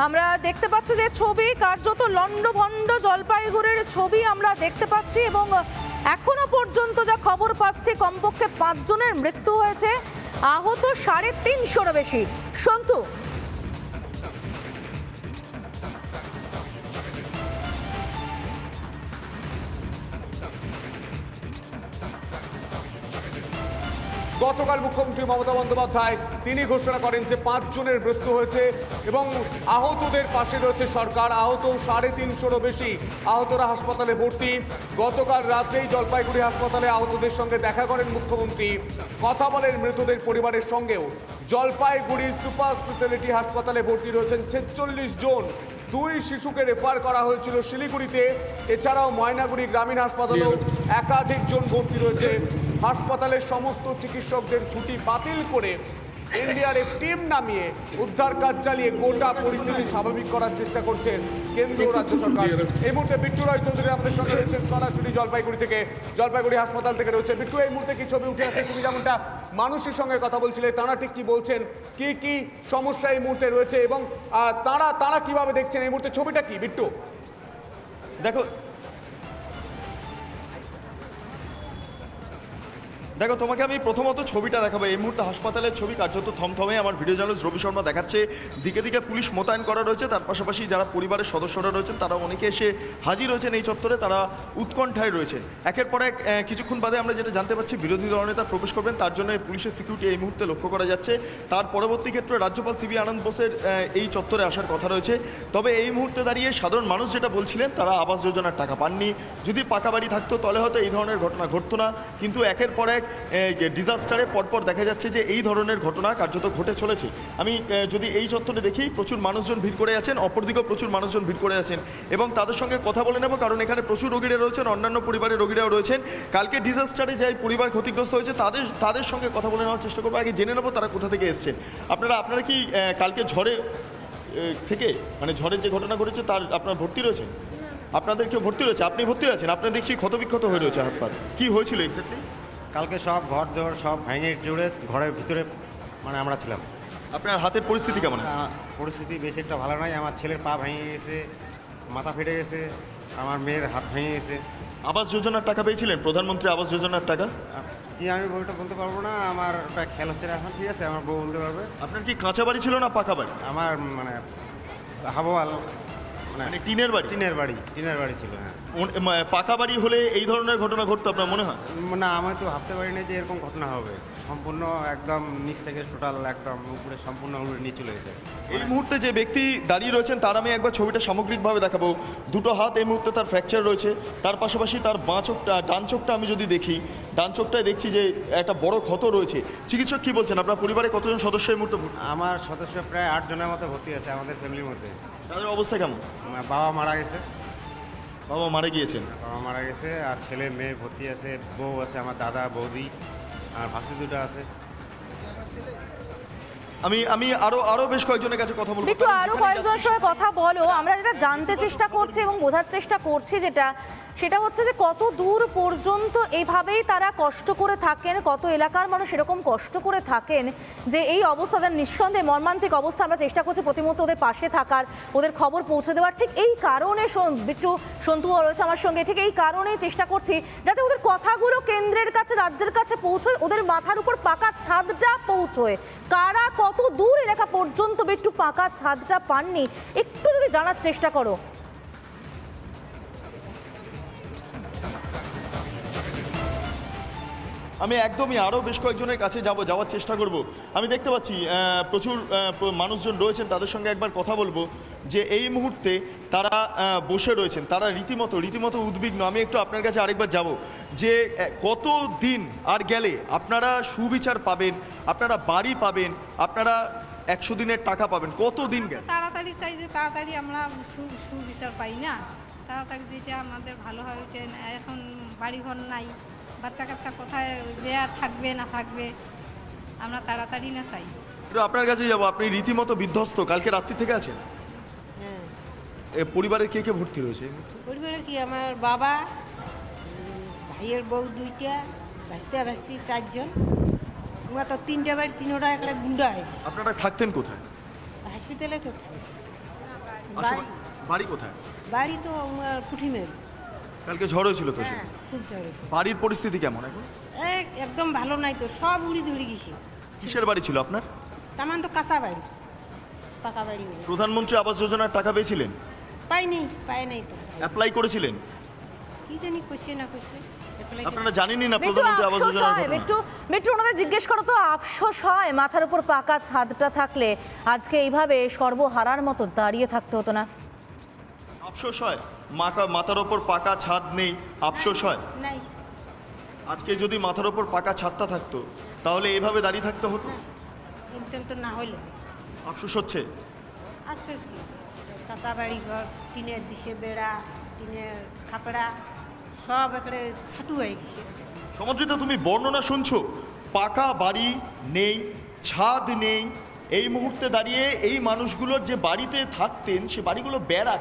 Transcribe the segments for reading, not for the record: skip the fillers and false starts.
আমরা দেখতে পাচ্ছি যে ছবি কার্যত লন্ডভন্ড জলপাইগুড়ির ছবি আমরা দেখতে পাচ্ছি এবং এখনো পর্যন্ত যা খবর পাচ্ছি কমপক্ষে 5 জনের মৃত্যু হয়েছে, আহত 350-এরও বেশি। সন্তু, গতকাল মুখ্যমন্ত্রী মমতা বন্দ্যোপাধ্যায় তিনি ঘোষণা করেন যে 5 জনের মৃত্যু হয়েছে এবং আহতদের পাশে রয়েছে সরকার। আহত 350-এরও বেশি, আহতরা হাসপাতালে ভর্তি। গতকাল রাতেই জলপাইগুড়ি হাসপাতালে আহতদের সঙ্গে দেখা করেন মুখ্যমন্ত্রী, কথা বলেন মৃতদের পরিবারের সঙ্গেও। জলপাইগুড়ি সুপার স্পেশালিটি হাসপাতালে ভর্তি রয়েছেন 46 জন। 2 শিশুকে রেফার করা হয়েছিল শিলিগুড়িতে, এছাড়াও ময়নাগুড়ি গ্রামীণ হাসপাতালেও একাধিক জন ভর্তি রয়েছে। হাসপাতালের সমস্ত চিকিৎসকদের ছুটি বাতিল করে এনডিআরএফ টিম নামিয়ে উদ্ধার কাজ চালিয়ে গোটা পরিস্থিতি স্বাভাবিক করার চেষ্টা করছেন কেন্দ্র ও রাজ্য সরকার। এই মুহূর্তে বিট্টু রায় চৌধুরী আমাদের সঙ্গে রয়েছেন সরাসরি জলপাইগুড়ি থেকে, জলপাইগুড়ি হাসপাতাল থেকে রয়েছে। বিট্টু, এই মুহূর্তে কি ছবি উঠে আসে? তুমি যেমনটা মানুষের সঙ্গে কথা বলছিলে, তারা ঠিক কি বলছেন, কি কি সমস্যা এই মুহূর্তে রয়েছে এবং তারা কিভাবে দেখছেন এই মুহূর্তে ছবিটা কি? বিট্টু, দেখো তোমাকে আমি প্রথমত ছবিটা দেখাবো। এই মুহূর্তে হাসপাতালের ছবি কার্যত থমথমে। আমার ভিডিও জার্নালিস্ট রবি শর্মা দেখাচ্ছে দিকে দিকে পুলিশ মোতায়েন করা রয়েছে। তার পাশাপাশি যারা পরিবারের সদস্যরা রয়েছেন তারা অনেকে এসে হাজির হয়েছেন এই চত্বরে, তারা উৎকণ্ঠায় রয়েছেন। একের পর এক কিছুক্ষণ বাদে আমরা যেটা জানতে পারছি বিরোধী দলনেতা প্রবেশ করবেন, তার জন্য পুলিশের সিকিউরিটি এই মুহূর্তে লক্ষ্য করা যাচ্ছে। তার পরবর্তী ক্ষেত্রে রাজ্যপাল সিবি আনন্দ বোসের এই চত্বরে আসার কথা রয়েছে। তবে এই মুহূর্তে দাঁড়িয়ে সাধারণ মানুষ যেটা বলছিলেন, তারা আবাস যোজনার টাকা পাননি। যদি পাকা বাড়ি থাকতো তাহলে হয়তো এই ধরনের ঘটনা ঘটতো না, কিন্তু একের পর এক ডিজাস্টারে পরপর দেখা যাচ্ছে যে এই ধরনের ঘটনা কার্যত ঘটে চলেছে। আমি যদি এই চত্বরে দেখি প্রচুর মানুষজন ভিড় করে আছেন, অপরদিকেও প্রচুর মানুষজন ভিড় করে আছেন এবং তাদের সঙ্গে কথা বলে নেব, কারণ এখানে প্রচুর রোগীরা রয়েছেন, অন্যান্য পরিবারের রোগীরাও রয়েছেন। কালকে ডিজাস্টারে যে পরিবার ক্ষতিগ্রস্ত হয়েছে তাদের সঙ্গে কথা বলে নেওয়ার চেষ্টা করবো। আগে জেনে নেবো তারা কোথা থেকে এসছেন। আপনারা কি কালকে ঝড়ের থেকে মানে ঝড়ের যে ঘটনা ঘটেছে তার আপনারা ভর্তি রয়েছেন? আপনাদের কেউ ভর্তি রয়েছে? আপনি ভর্তি আছেন? আপনি দেখছি ক্ষতবিক্ষত হয়ে রয়েছে হাত পা। কী হয়েছিল এক্স্যাক্টলি? কালকে সব ঘর দর সব ভেঙে জুড়ে ঘরের ভিতরে মানে আমরা ছিলাম। আপনার হাতের পরিস্থিতি কেমন? পরিস্থিতি বেশি একটা ভালো নয়। আমার ছেলের পা ভেঙে গেছে, মাথা ফেটে গেছে, আমার মেয়ের হাত ভেঙে গেছে। আবাস যোজনার টাকা পেয়েছিলেন? প্রধানমন্ত্রী আবাস যোজনার টাকা কি আমি বইটা বলতে পারবো না, আমার ওটা খেয়াল হচ্ছে না এখন। ঠিক আছে, আমার বউ বলতে পারবে। আপনার কি কাঁচা বাড়ি ছিল না পাকা বাড়ি? আমার মানে হাবোয়াল মানে টিনের বাড়ি? টিনের বাড়ি ছিল। হ্যাঁ, পাকা বাড়ি হলে এই ধরনের ঘটনা ঘটতো আপনার মনে হয়? না, আমি তো ভাবতে পারিনি যে এরকম ঘটনা হবে। সম্পূর্ণ একদম নিচ থেকে টোটাল একদম উপরে সম্পূর্ণ নিয়ে চলে গেছে। এই মুহূর্তে যে ব্যক্তি দাঁড়িয়ে রয়েছেন তার আমি একবার ছবিটা সামগ্রিকভাবে দেখাবো। দুটো হাত এই মুহূর্তে তার ফ্র্যাকচার রয়েছে, তার পাশাপাশি তার ডান চোখটা আমি যদি দেখি, ডান চোখটায় দেখছি যে একটা বড় ক্ষত রয়েছে। চিকিৎসক কি বলছেন? আপনার পরিবারে কতজন সদস্য এই মুহূর্তে? আমার সদস্য প্রায় 8 জনের মতো ভর্তি আছে আমাদের ফ্যামিলির মধ্যে। তাদের অবস্থা কেমন? বাবা মারা গেছে। বাবা মারা গিয়েছেন? বাবা মারা গেছে, আর ছেলে মেয়ে ভর্তি আছে, বউ আছে, আমার দাদা বৌদি আর ভাস্তি দুটো আছে। আমি আরো বেশ কয়েকজনের কাছে কথা বলবো। একটু আরো কয়েকজনের সঙ্গে কথা বলো। আমরা যেটা জানতে চেষ্টা করছি এবং বোঝার চেষ্টা করছি সেটা হচ্ছে যে কত দূর পর্যন্ত এইভাবেই তারা কষ্ট করে থাকেন, কত এলাকার মানুষ এরকম কষ্ট করে থাকেন যে এই অবস্থাটা নিঃসন্দেহে মর্মান্তিক অবস্থা। আমরা চেষ্টা করছি প্রতিমুহূর্তে ওদের পাশে থাকার, ওদের খবর পৌঁছে দেওয়ার। ঠিক এই কারণে বিট্টু সন্তু রয়েছে আমার সঙ্গে, ঠিক এই কারণেই চেষ্টা করছি যাতে ওদের কথাগুলো কেন্দ্রের কাছে রাজ্যের কাছে পৌঁছয়, ওদের মাথার উপর পাকা ছাদটা পৌঁছয়। কারা কত দূর এলাকা পর্যন্ত বিট্টু পাকা ছাদটা পাননি একটু যদি জানার চেষ্টা করো। আমি একদমই আরও বেশ কয়েকজনের কাছে যাওয়ার চেষ্টা করব। আমি দেখতে পাচ্ছি প্রচুর মানুষজন রয়েছেন, তাদের সঙ্গে একবার কথা বলবো যে এই মুহূর্তে তারা বসে রয়েছেন, তারা রীতিমতো উদ্বিগ্ন। আমি একটু আপনার কাছে আরেকবার যাব যে কত দিন আর গেলে আপনারা সুবিচার পাবেন, আপনারা বাড়ি পাবেন, আপনারা 100 দিনের টাকা পাবেন? কত দিন গেলে? তাড়াতাড়ি চাই যে তাড়াতাড়ি আমরা সুবিচার পাই না, তাড়াতাড়ি যেটা আমাদের ভালো হয়। এখন বাড়িঘর নাই, বাচ্চা কাচ্চা কোথায় যে আর থাকবে না থাকবে, আমরা তাড়াতাড়ি না চাই। একটু আপনার কাছে যাবো। আপনি রীতিমতো বিধ্বস্ত, কালকে রাত্রি থেকে আছেন? হ্যাঁ। পরিবারের কে কে ভর্তি রয়েছে? পরিবারে কি আমার বাবা, ভাইয়ের বউ 2টা, ভাস্তি 4 জন। ওরা তো 3টা বাড়ি, 3টা একটা গুন্ডা হয়ে গেছে। আপনারা থাকতেন কোথায়? হসপিটালে তো। বাড়ি কোথায়? বাড়ি তো কুঠিমের। কালকে ঝড় হয়েছিল তো? হ্যাঁ, খুব ঝড় হয়েছে। বাড়ির পরিস্থিতি কেমন এখন? একদম ভালো নাই তো, সব উড়ি ধরে গেছে। কিসের বাড়ি ছিল আপনার? তেমন তো কাঁচা বাড়ি, পাকা বাড়ি নেই। প্রধানমন্ত্রী আবাস যোজনার টাকা পেয়েছিলেন? পাই নাই তো। অ্যাপ্লাই করেছিলেন? কি জানি কইছে না কইছে। আপনারা জানেনই না মিঠু, প্রধানমন্ত্রী আবাস আফসোস যোজনার হয়, ঘটনা? মিঠু ওনাদের জিজ্ঞেস করো তো, আফসোস হয় মাথার উপর পাকা ছাদটা থাকলে আজকে এইভাবে সর্বহারার মতো দাঁড়িয়ে থাকতে হতো না? আফসোস হয় মাথার ওপর পাকা ছাদ নেই, আফসোস হয়? নাই। আজকে যদি মাথার ওপর পাকা ছাদটা থাকতো তাহলে এইভাবে দাঁড়িয়ে থাকতে হতো? ইনকাম তো না হইলে আফসোস হচ্ছে? আফসোস কি, কাঁচা বাড়ি ঘর, টিনের দিশে বেড়া, টিনের খাপড়া সব একেবারে ছাতু হয়ে গেছে। সমদ্রিতা, তুমি বর্ণনা শুনছো, পাকা বাড়ি নেই, ছাদ নেই। এই মুহূর্তে দাঁড়িয়ে এই মানুষগুলোর যে বাড়িতে থাকতেন সে বাড়িগুলো বেড়া,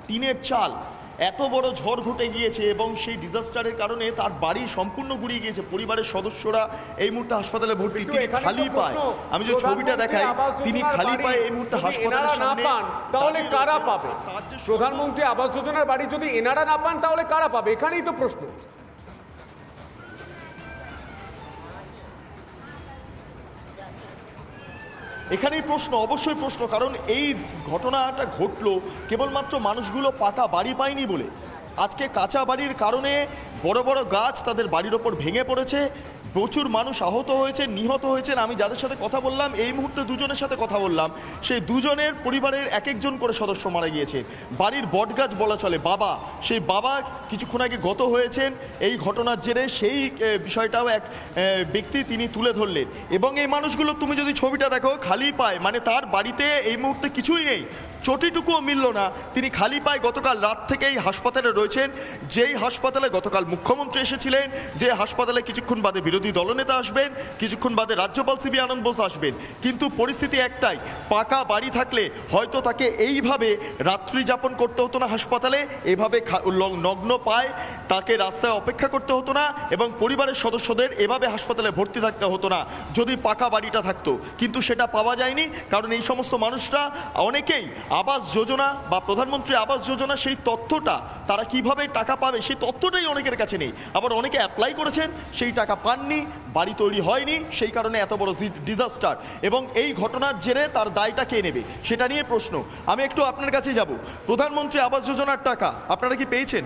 টিনের চাল। এত বড় ঝড় ঘটে গিয়েছে এবং সেই ডিজাস্টারের কারণে তার বাড়ি সম্পূর্ণ গুড়িয়ে গিয়েছে। পরিবারের সদস্যরা এই মুহূর্তে হাসপাতালে ভর্তি, তিনি খালি পায়। আমি যে ছবিটা দেখাই, তিনি খালি পায় এই মুহূর্তে হাসপাতালের সামনে। তাহলে কারা পাবে? প্রধানমন্ত্রী আবাস যোজনার বাড়ি যদি এনারা না পান তাহলে কারা পাবে? এখানেই তো প্রশ্ন। এখানেই প্রশ্ন, অবশ্যই প্রশ্ন, কারণ এই ঘটনাটা ঘটলো কেবলমাত্র মানুষগুলো পাকা বাড়ি পায়নি বলে। আজকে কাঁচা বাড়ির কারণে বড় বড় গাছ তাদের বাড়ির ওপর ভেঙে পড়েছে, প্রচুর মানুষ আহত হয়েছে, নিহত হয়েছেন। আমি যাদের সাথে কথা বললাম, এই মুহূর্তে দুজনের সাথে কথা বললাম, সেই দুজনের পরিবারের এক একজন করে সদস্য মারা গিয়েছে। বাড়ির বটগাছ বলা চলে বাবা, সেই বাবা কিছুক্ষণ আগে গত হয়েছেন। এই ঘটনার জেরে সেই বিষয়টাও এক ব্যক্তি তিনি তুলে ধরলেন। এবং এই মানুষগুলো তুমি যদি ছবিটা দেখো, খালি পায়, মানে তার বাড়িতে এই মুহূর্তে কিছুই নেই, চটিটুকুও মিলল না। তিনি খালি পায় গতকাল রাত থেকেই হাসপাতালে রয়েছেন, যেই হাসপাতালে গতকাল মুখ্যমন্ত্রী এসেছিলেন, যে হাসপাতালে কিছুক্ষণ বাদে বিরোধী দলনেতা আসবেন, কিছুক্ষণ বাদে রাজ্যপাল সিবি আনন্দ বোস আসবেন। কিন্তু পরিস্থিতি একটাই, পাকা বাড়ি থাকলে হয়তো তাকে এইভাবে রাত্রি যাপন করতে হতো না হাসপাতালে, এইভাবে নগ্ন পায় তাকে রাস্তায় অপেক্ষা করতে হতো না, এবং পরিবারের সদস্যদের এভাবে হাসপাতালে ভর্তি থাকতে হতো না যদি পাকা বাড়িটা থাকতো। কিন্তু সেটা পাওয়া যায়নি, কারণ এই সমস্ত মানুষরা অনেকেই আবাস যোজনা বা প্রধানমন্ত্রী আবাস যোজনা সেই তথ্যটা তারা কিভাবে টাকা পাবে সেই তথ্যটাই অনেকের কাছে নেই। আবার অনেকে অ্যাপ্লাই করেছেন, সেই টাকা পাননি, বাড়ি তৈরি হয়নি, সেই কারণে এত বড় ডিজাস্টার। এবং এই ঘটনার জেরে তার দায়টা কে নেবে সেটা নিয়ে প্রশ্ন। আমি একটু আপনার কাছে যাব, প্রধানমন্ত্রী আবাস যোজনার টাকা আপনারা কি পেয়েছেন?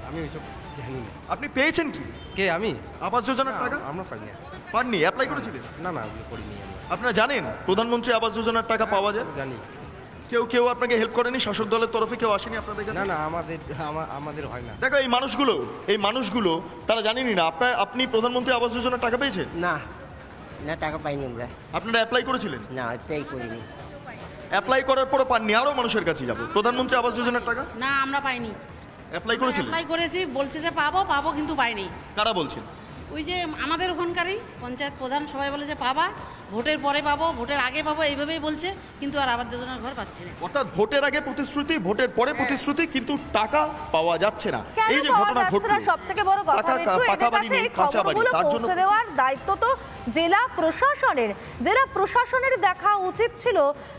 আমি ওইসব জানি না। আপনি পেয়েছেন কি কে? আমি আবাস যোজনার টাকা আমরা পাইনি। পাননি? অ্যাপ্লাই করেছিলেন? না ওগুলো করিনি আমরা। আপনারা জানেন প্রধানমন্ত্রী আবাস যোজনার টাকা পাওয়া যায়? জানি। কেউ আপনাকে হেল্প করেনি? শাসক দলের তরফে কেউ আসেনি আপনাদের কাছে? না আমাদের হয় না। দেখো এই মানুষগুলো তারা জানেনই না আপনি প্রধানমন্ত্রী আবাস যোজনার টাকা পেয়েছেন? না টাকা পাইনি আমরা। আপনারা অ্যাপ্লাই করেছিলেন? না এটাই করিনি। অ্যাপ্লাই করার পরও পাননি, আরও মানুষের কাছে যাব। প্রধানমন্ত্রী আবাস যোজনার টাকা না আমরা পাইনি। অ্যাপ্লাই করেছিলেন? অ্যাপ্লাই করেছি, বলছে যে পাবো কিন্তু পাইনি। কারা বলছেন? ওই যে আমাদের ওখানকারই পঞ্চায়েত প্রধান সবাই বলে যে পাবা, ভোটের পরে পাবো, ভোটের আগে পাবো, এইভাবেই বলছে, কিন্তু আর আবাস যোজনার ঘর পাচ্ছি না। অর্থাৎ ভোটের আগে প্রতিশ্রুতি, ভোটের পরে প্রতিশ্রুতি, কিন্তু টাকা পাওয়া যাচ্ছে না। এই যে ঘটনা ঘটলো, সবথেকে বড় কথা পাকা বাড়ি নেই, কাঁচা বাড়ি, তার জন্য পৌঁছে দেওয়ার দায়িত্ব তো জেলা প্রশাসনের দেখা উচিত ছিল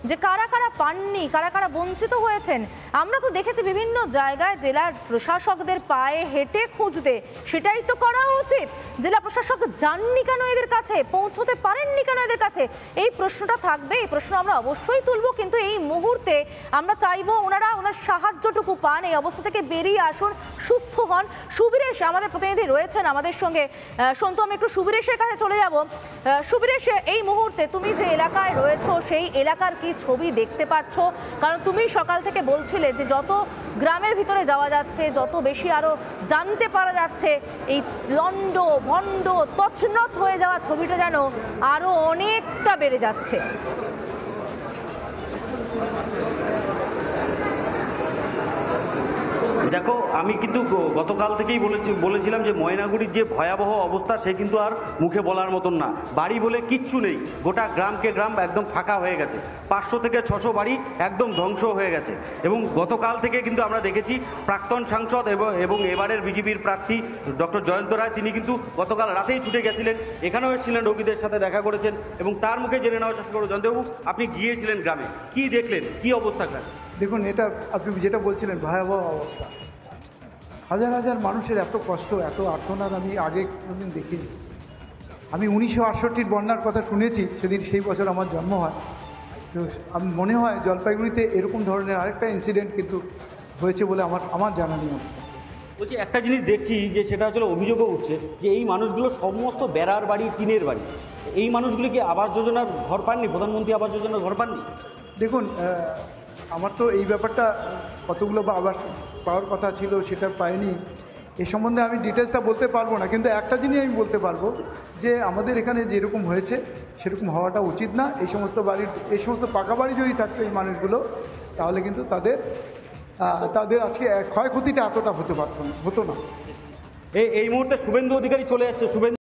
যে কারা কারা পাননি, কারা কারা বঞ্চিত হয়েছেন। আমরা তো দেখেছি বিভিন্ন জায়গায় জেলার প্রশাসকদের পায়ে হেঁটে খুঁজতে, সেটাই তো করা উচিত। জেলা প্রশাসক যাননি কেন এদের কাছে, পৌঁছতে পারেননি কেন এদের কাছে? এই প্রশ্নটা থাকবে, এই প্রশ্ন আমরা অবশ্যই তুলবো। কিন্তু এই মুহূর্তে আমরা চাইবো ওনার সাহায্যটুকু পান, এই অবস্থা থেকে বেরিয়ে আসুন, সুস্থ হন। সুবীরেশ আমাদের প্রতিনিধি রয়েছেন আমাদের সঙ্গে। সন্তু, আমি একটু সুবীরেশের কাছে চলে যাব। সুবীরেশ, এই মুহূর্তে তুমি যে এলাকায় রয়েছো সেই এলাকার কি ছবি দেখতে পাচ্ছ? কারণ তুমি সকাল থেকে বলছিলে যে যত গ্রামের ভিতরে যাওয়া যাচ্ছে, যত বেশি আরো জানতে পারা যাচ্ছে, এই লন্ড ভন্ড তছনছ হয়ে যাওয়া ছবিটা যেন আরো অনেকটা বেড়ে যাচ্ছে। দেখো, আমি কিন্তু গতকাল থেকেই বলেছিলাম যে ময়নাগুড়ির যে ভয়াবহ অবস্থা সে কিন্তু আর মুখে বলার মতন না। বাড়ি বলে কিচ্ছু নেই, গোটা গ্রাম একদম ফাঁকা হয়ে গেছে। 500 থেকে 600 বাড়ি একদম ধ্বংস হয়ে গেছে। এবং গতকাল থেকে কিন্তু আমরা দেখেছি প্রাক্তন সাংসদ এবং এবারের বিজেপির প্রার্থী ডক্টর জয়ন্ত রায়, তিনি কিন্তু গতকাল রাতেই ছুটে গেছিলেন, এখানেও এসেছিলেন, রোগীদের সাথে দেখা করেছেন এবং তার মুখে জেনে নেওয়ার চেষ্টা করবো। জয়ন্তবাবু, আপনি গিয়েছিলেন গ্রামে, কি দেখলেন, কি অবস্থা গ্রামে? দেখুন, এটা আপনি যেটা বলছিলেন ভয়াবহ অবস্থা, হাজার হাজার মানুষের এত কষ্ট, এত আর্তনাদ আমি আগে কোনোদিন দেখিনি। আমি 1968 বন্যার কথা শুনেছি, সেদিন সেই বছর আমার জন্ম হয়। তো আমি মনে হয় জলপাইগুড়িতে এরকম ধরনের আরেকটা ইনসিডেন্ট কিন্তু হয়েছে বলে আমার জানা নেই। বলছি একটা জিনিস দেখছি যে সেটা আসলে অভিযোগও উঠছে যে এই মানুষগুলো সমস্ত বেড়ার বাড়ি, টিনের বাড়ি। এই মানুষগুলি কি আবাস যোজনার ঘর পাননি? প্রধানমন্ত্রী আবাস যোজনার ঘর পাননি? দেখুন, আমার তো এই ব্যাপারটা কতগুলো বা আবাস পাওয়ার কথা ছিল সেটা পাইনি, এ সম্বন্ধে আমি ডিটেলসটা বলতে পারবো না। কিন্তু একটা জিনিস আমি বলতে পারবো যে আমাদের এখানে যেরকম হয়েছে সেরকম হওয়াটা উচিত না। এই সমস্ত পাকা বাড়ি যদি থাকতো এই মানুষগুলো, তাহলে কিন্তু তাদের আজকে ক্ষয়ক্ষতিটা এতটা হতো না। এই মুহূর্তে শুভেন্দু অধিকারী চলে আসছে। শুভেন্দু